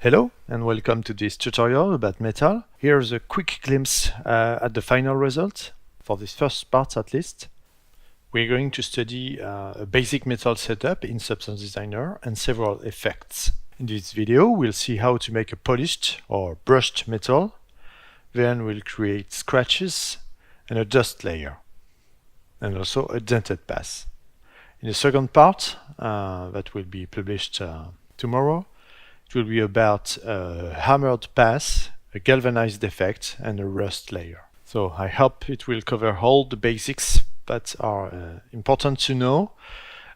Hello and welcome to this tutorial about metal. Here's a quick glimpse at the final result, for this first part at least. We're going to study a basic metal setup in Substance Designer and several effects. In this video we'll see how to make a polished or brushed metal, then we'll create scratches and a dust layer, and also a dented pass. In the second part, that will be published tomorrow, it will be about a hammered pass, a galvanized effect, and a rust layer. So I hope it will cover all the basics that are important to know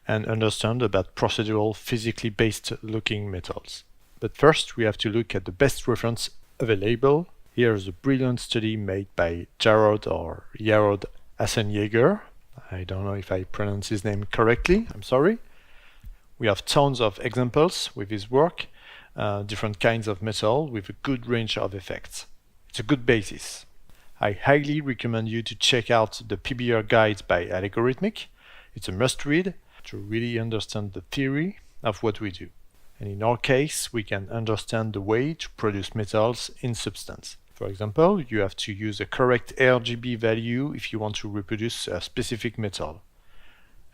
and understand about procedural, physically based looking metals. But first we have to look at the best reference available. Here's a brilliant study made by Jarod Assenjäger. I don't know if I pronounce his name correctly, I'm sorry. We have tons of examples with his work, different kinds of metal with a good range of effects. It's a good basis. I highly recommend you to check out the PBR guide by Algorithmic. It's a must read to really understand the theory of what we do. And in our case, we can understand the way to produce metals in substance. For example, you have to use a correct RGB value if you want to reproduce a specific metal.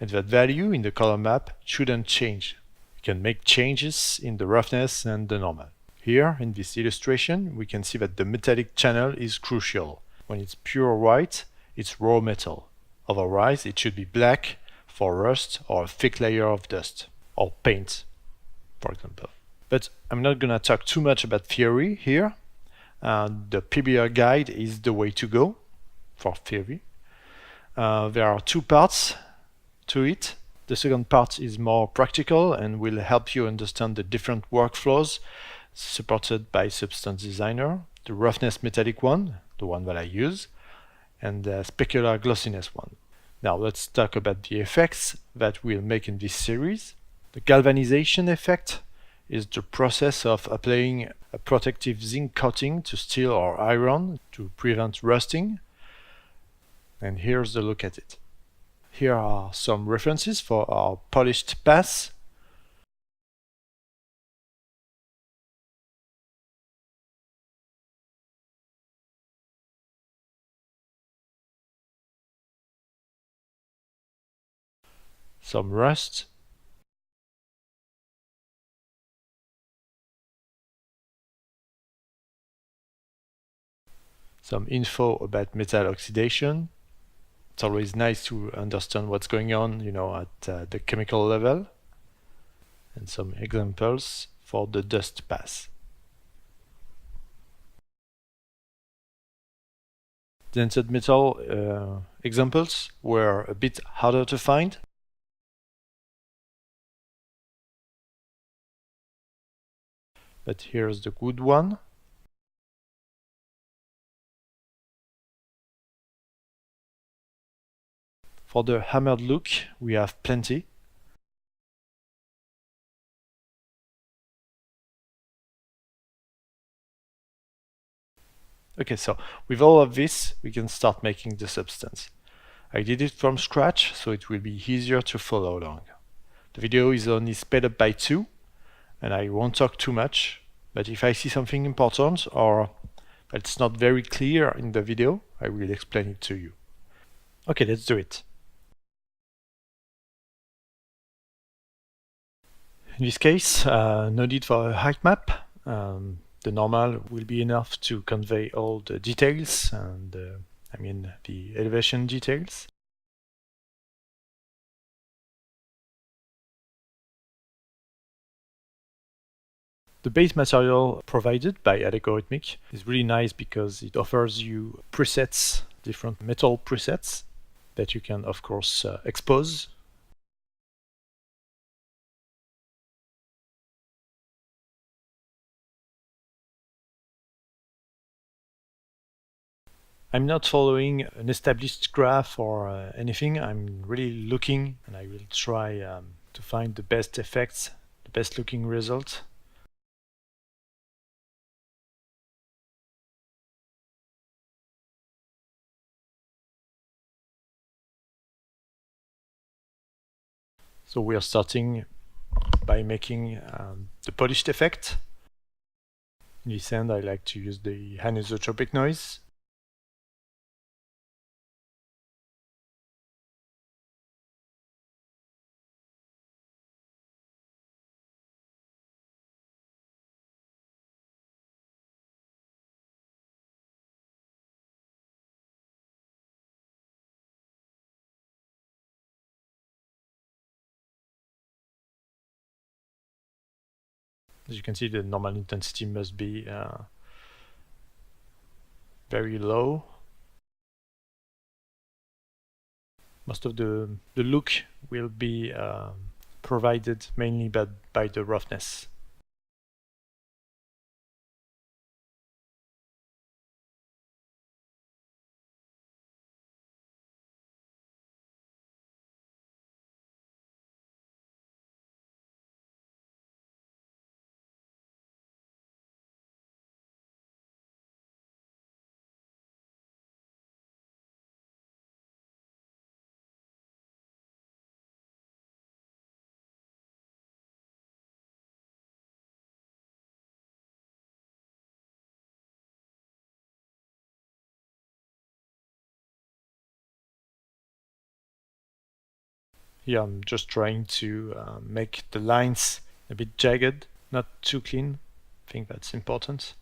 And that value in the color map shouldn't change. You can make changes in the roughness and the normal. Here, in this illustration, we can see that the metallic channel is crucial. When it's pure white, it's raw metal. Otherwise, it should be black for rust or a thick layer of dust, or paint, for example. But I'm not gonna talk too much about theory here. The PBR guide is the way to go for theory. There are two parts to it. The second part is more practical and will help you understand the different workflows supported by Substance Designer. The roughness metallic one, the one that I use, and the specular glossiness one. Now let's talk about the effects that we'll make in this series. The galvanization effect is the process of applying a protective zinc coating to steel or iron to prevent rusting. And here's the look at it. Here are some references for our polished pass. Some rust. Some info about metal oxidation. It's always nice to understand what's going on, at the chemical level. And some examples for the dust pass. Dented metal examples were a bit harder to find. But here's the good one. For the hammered look, we have plenty. Okay, so with all of this, we can start making the substance. I did it from scratch, so it will be easier to follow along. The video is only sped up by 2, and I won't talk too much, but if I see something important or it's not very clear in the video, I will explain it to you. Okay, let's do it. In this case, no need for a height map. The normal will be enough to convey all the details and the elevation details. The base material provided by Algorithmic is really nice because it offers you presets, different metal presets that you can of course expose. I'm not following an established graph or anything. I'm really looking, and I will try to find the best effects, the best looking result. So we are starting by making the polished effect. In this end, I like to use the anisotropic noise. As you can see, the normal intensity must be very low. Most of the look will be provided mainly by the roughness. Here I'm just trying to make the lines a bit jagged, not too clean. I think that's important.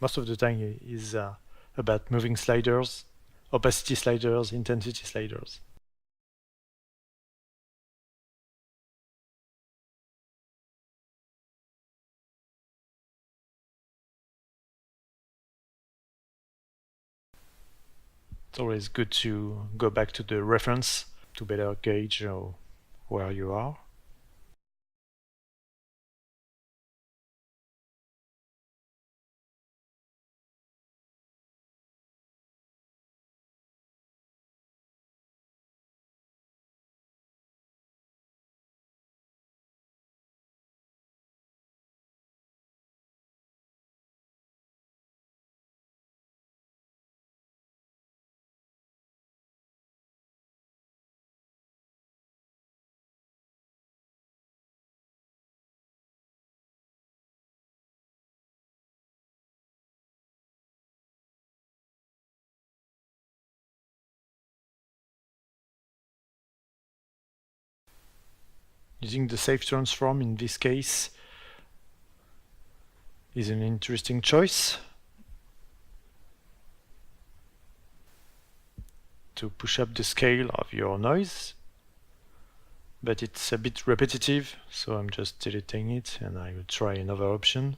Most of the time is about moving sliders, opacity sliders, intensity sliders. It's always good to go back to the reference to better gauge where you are. Using the safe transform in this case is an interesting choice to push up the scale of your noise, but it's a bit repetitive, so I'm just deleting it and I will try another option.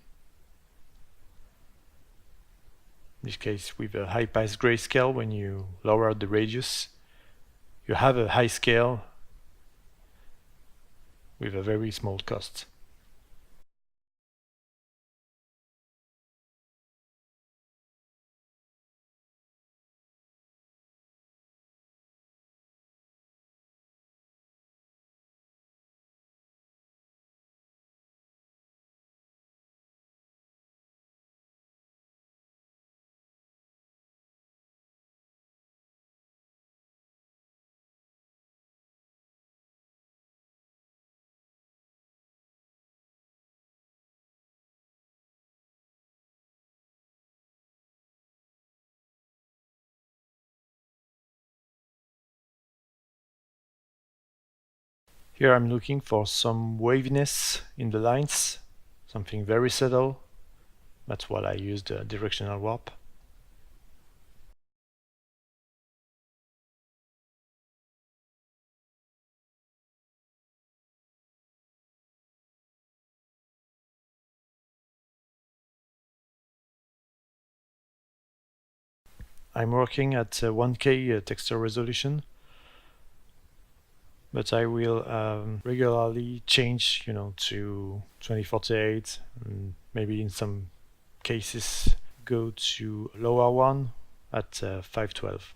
In this case, with a high pass grayscale, when you lower the radius, you have a high scale with a very small cost. Here I'm looking for some waviness in the lines, something very subtle. That's why I used directional warp. I'm working at 1K texture resolution, but I will regularly change, to 2048, and maybe in some cases go to lower one at 512.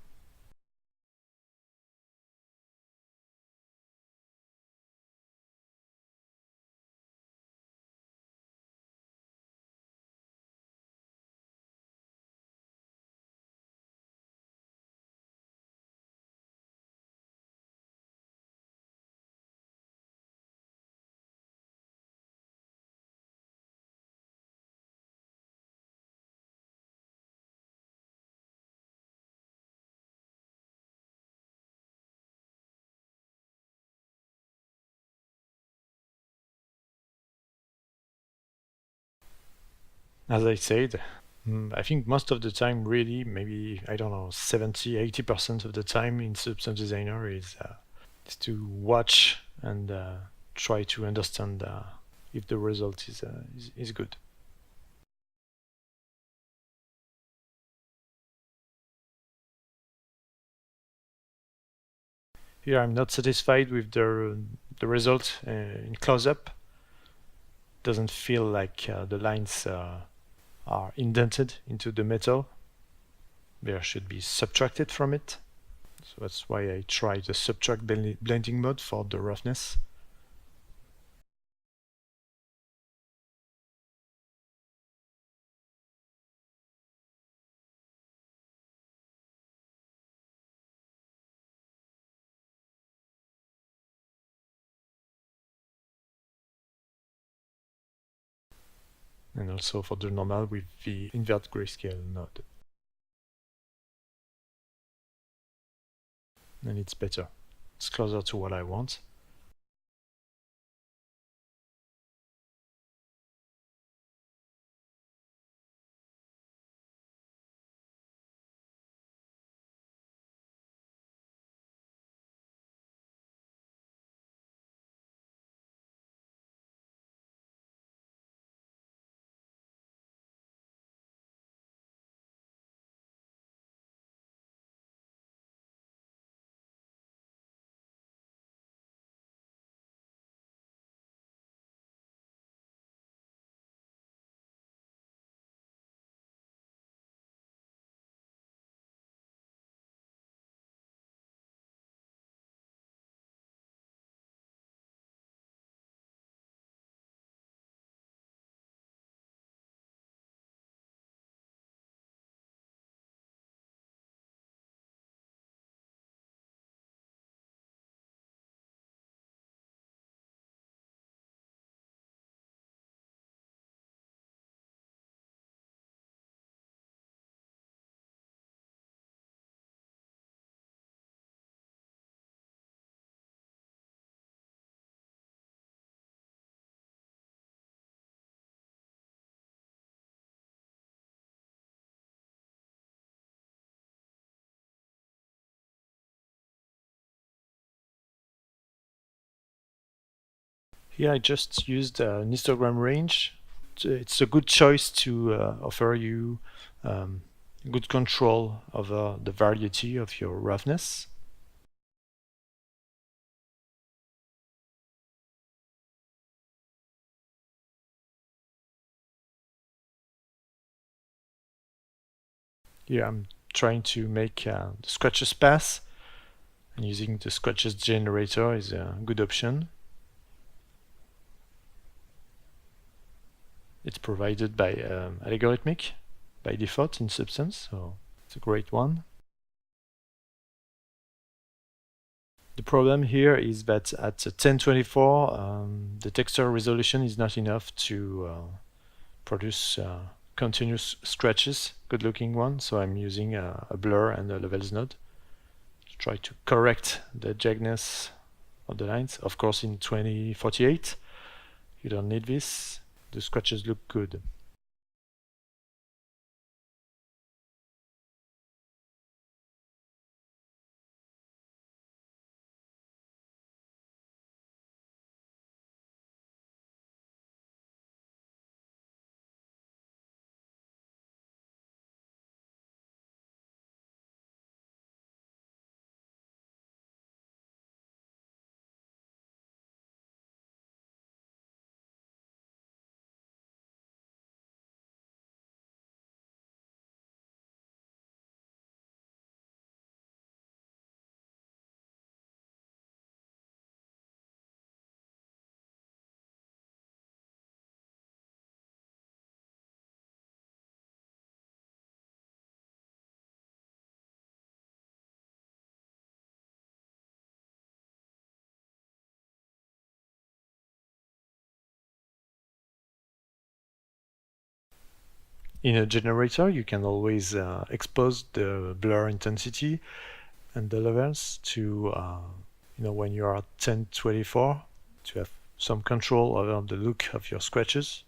As I said, I think most of the time, really, maybe, I don't know, 70, 80% of the time in Substance Designer is to watch and try to understand if the result is good. Here I'm not satisfied with the result in close-up. Doesn't feel like the lines are indented into the metal. They should be subtracted from it. So that's why I try the subtract blending mode for the roughness. And also for the normal with the invert grayscale node. And it's better. It's closer to what I want. Here I just used an histogram range. It's a good choice to offer you good control over the variety of your roughness. Here I'm trying to make the scratches pass, and using the scratches generator is a good option. It's provided by Algorithmic by default in Substance, so it's a great one. The problem here is that at 1024, the texture resolution is not enough to produce continuous scratches, good looking one, so I'm using a blur and a levels node to try to correct the jaggedness of the lines. Of course, in 2048, you don't need this. The scratches look good. In a generator, you can always expose the blur intensity and the levels to, when you are at 1024, to have some control over the look of your scratches.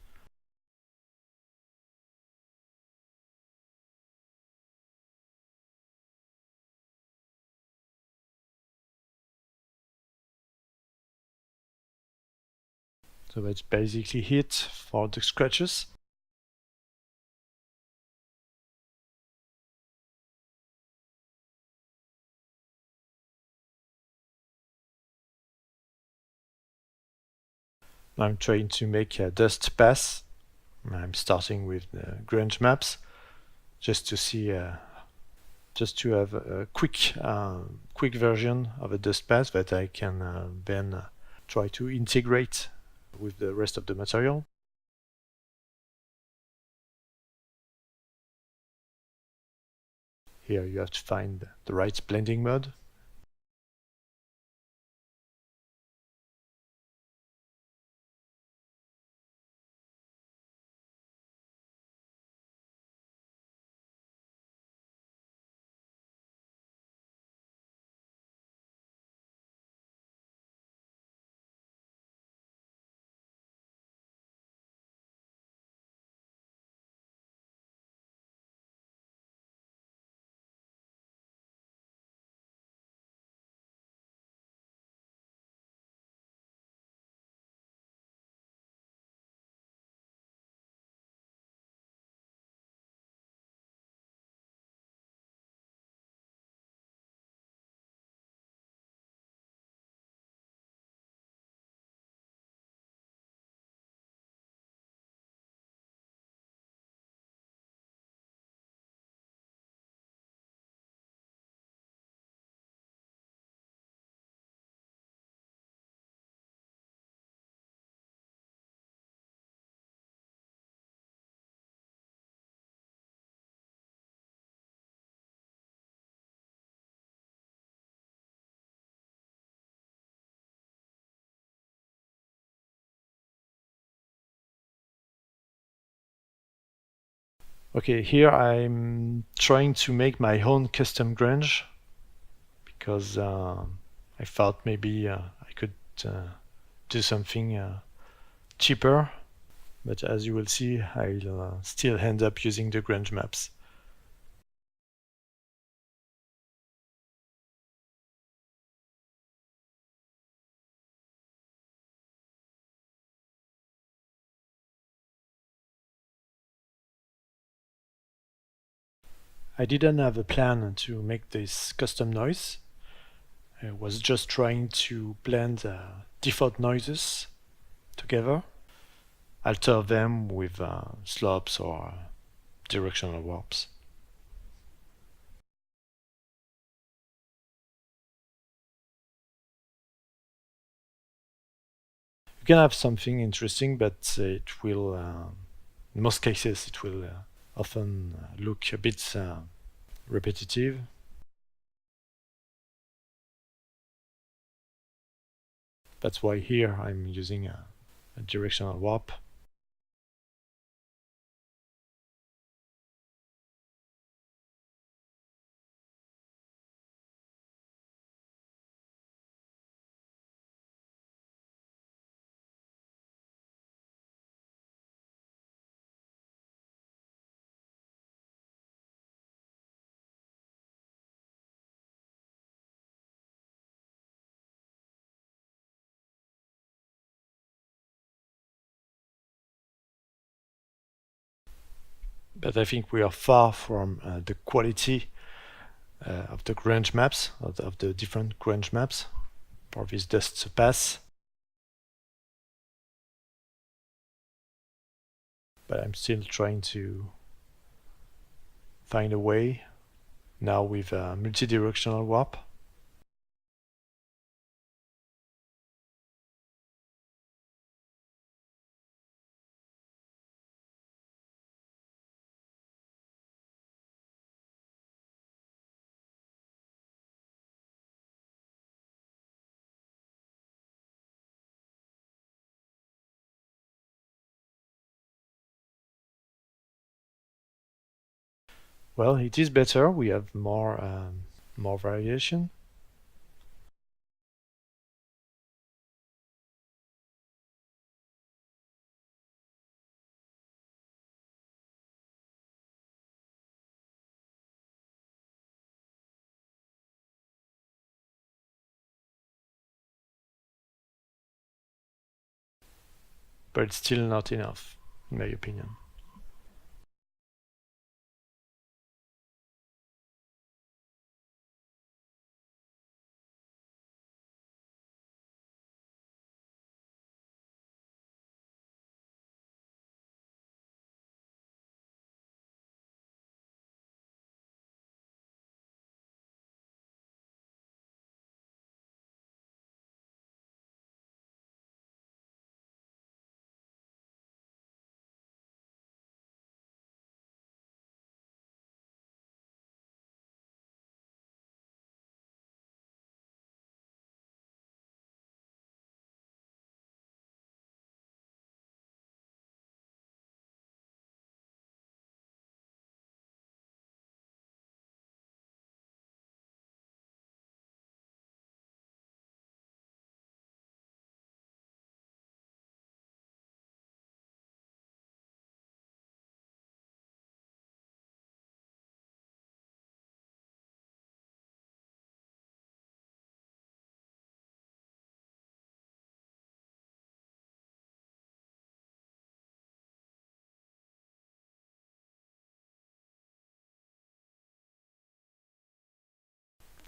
So that's basically it for the scratches. I'm trying to make a dust pass. I'm starting with the grunge maps just to see, just to have a quick version of a dust pass that I can then try to integrate with the rest of the material. Here you have to find the right blending mode. Okay, here I'm trying to make my own custom grunge because I thought maybe I could do something cheaper, but as you will see, I'll still end up using the grunge maps. I didn't have a plan to make this custom noise. I was just trying to blend default noises together, alter them with slopes or directional warps. You can have something interesting, but it will, in most cases, it will often look a bit repetitive. That's why here I'm using a directional warp. but I think we are far from the quality of the grunge maps, of the different grunge maps for this dust pass. But I'm still trying to find a way now with a multi-directional warp. Well, it is better. We have more variation. But it's still not enough, in my opinion.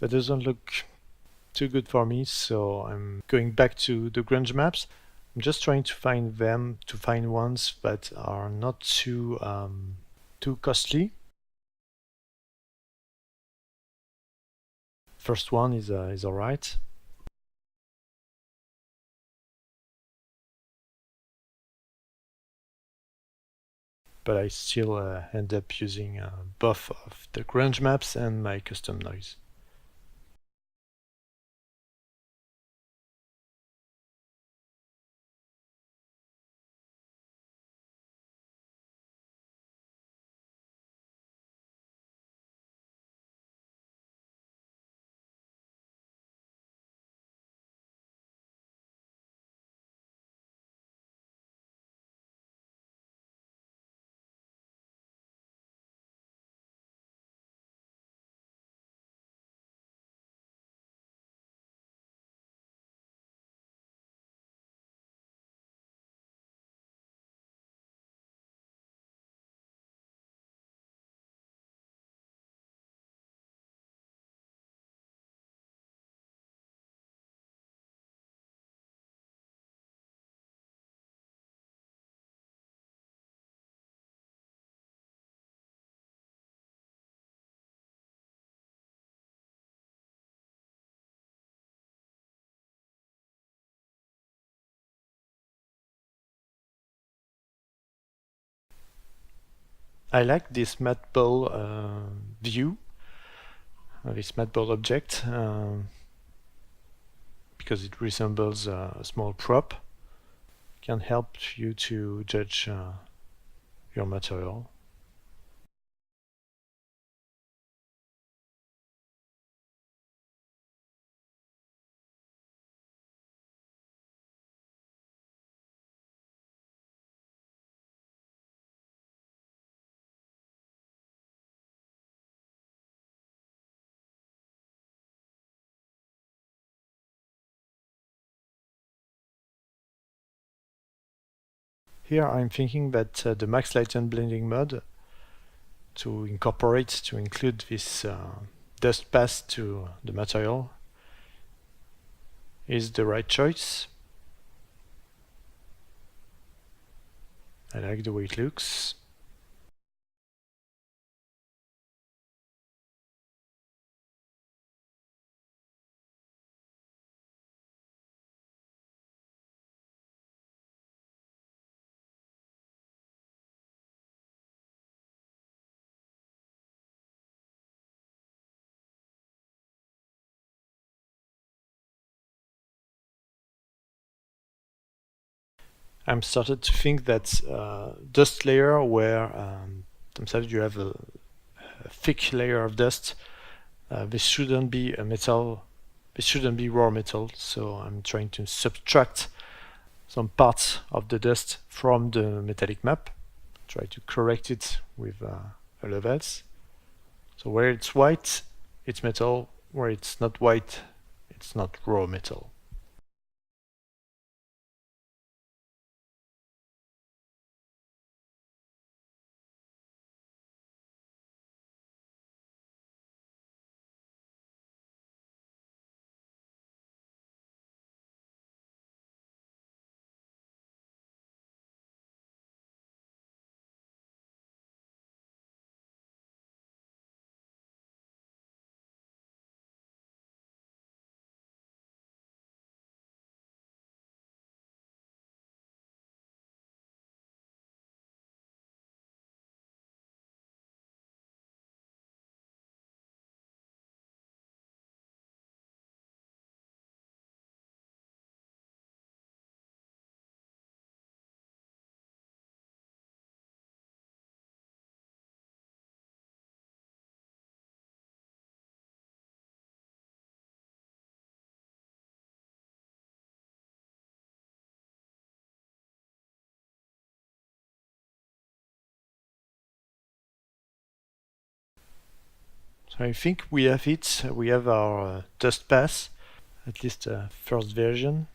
That doesn't look too good for me, so I'm going back to the grunge maps. I'm just trying to find ones that are not too costly. First one is alright, but I still end up using both of the grunge maps and my custom noise. I like this mat ball view, this mat ball object, because it resembles a small prop. Can help you to judge your material. Here I'm thinking that the max light and blending mode to incorporate, to include this dust pass to the material is the right choice. I like the way it looks. I'm started to think that dust layer where sometimes you have a thick layer of dust. This shouldn't be a metal. This shouldn't be raw metal. So I'm trying to subtract some parts of the dust from the metallic map. Try to correct it with levels. So where it's white, it's metal. Where it's not white, it's not raw metal. So I think we have it. We have our dust pass, at least first version.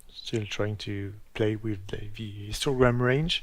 Still trying to play with the histogram range.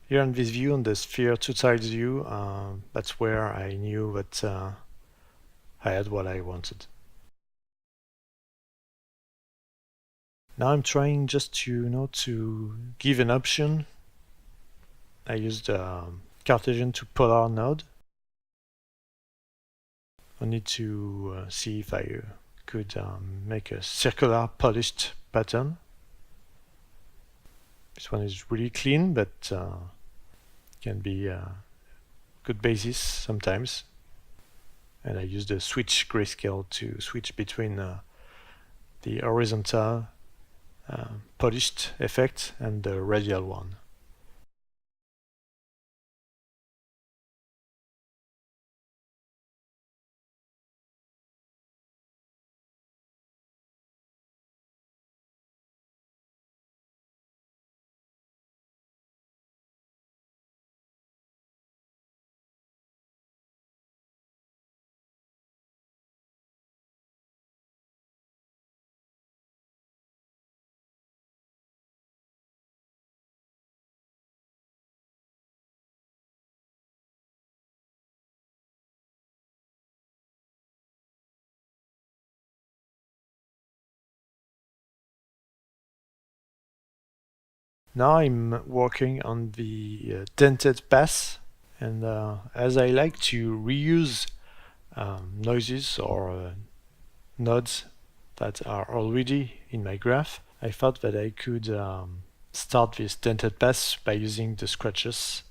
Here in this view, on the sphere two tiles view, that's where I knew that I had what I wanted. Now I'm trying just to give an option. I used Cartesian to polar node. I need to see if I could make a circular polished pattern. This one is really clean, but can be a good basis sometimes. And I use the switch grayscale to switch between the horizontal polished effect and the radial one. Now I'm working on the dented pass, and as I like to reuse noises or nodes that are already in my graph, I thought that I could start this dented pass by using the scratches.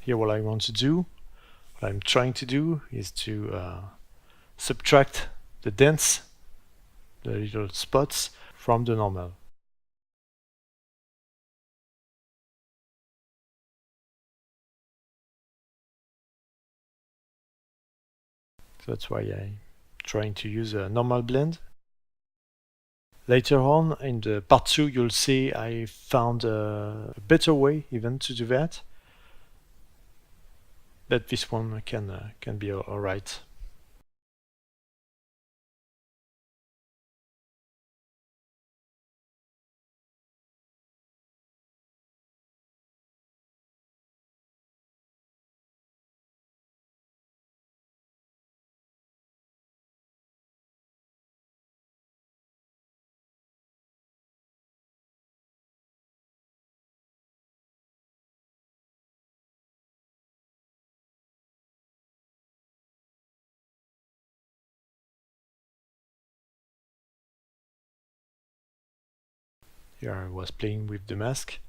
Here what I want to do, what I'm trying to do is to subtract the dents, the little spots, from the normal. So that's why I'm trying to use a normal blend. Later on in the part 2 you'll see I found a better way even to do that, but this one can be alright. Here I was playing with the mask.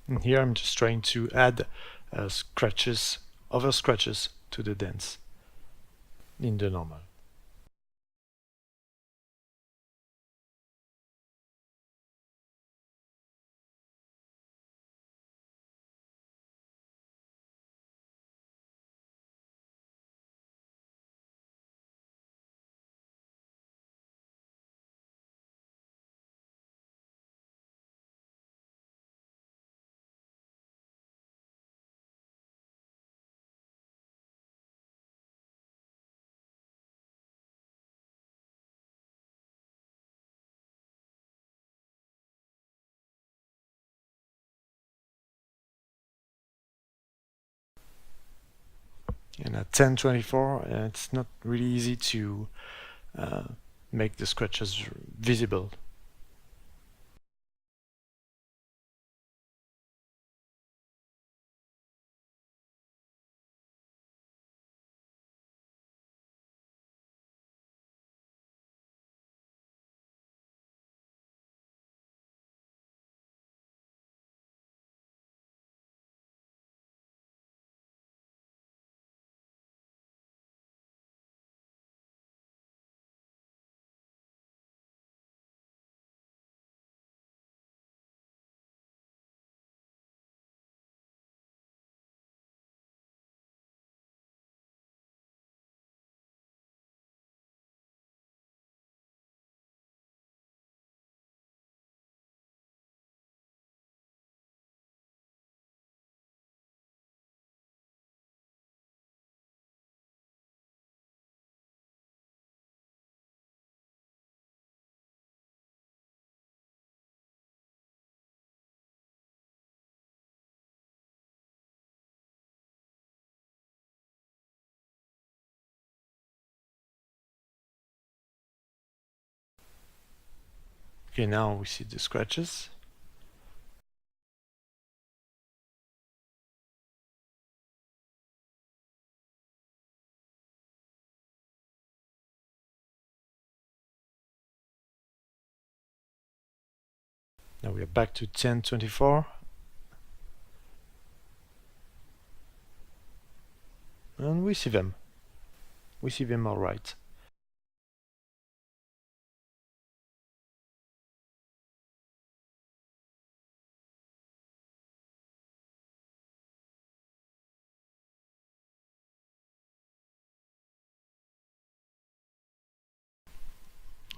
And here I'm just trying to add scratches, other scratches to the dents in the normal. And at 1024 it's not really easy to uh, make the scratches visible. Okay, now we see the scratches. Now we are back to 1024. And we see them. We see them all right.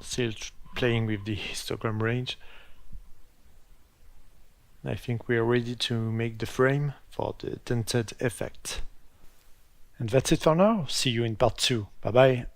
Still playing with the histogram range. I think we are ready to make the frame for the tinted effect. And that's it for now. See you in part 2. Bye bye.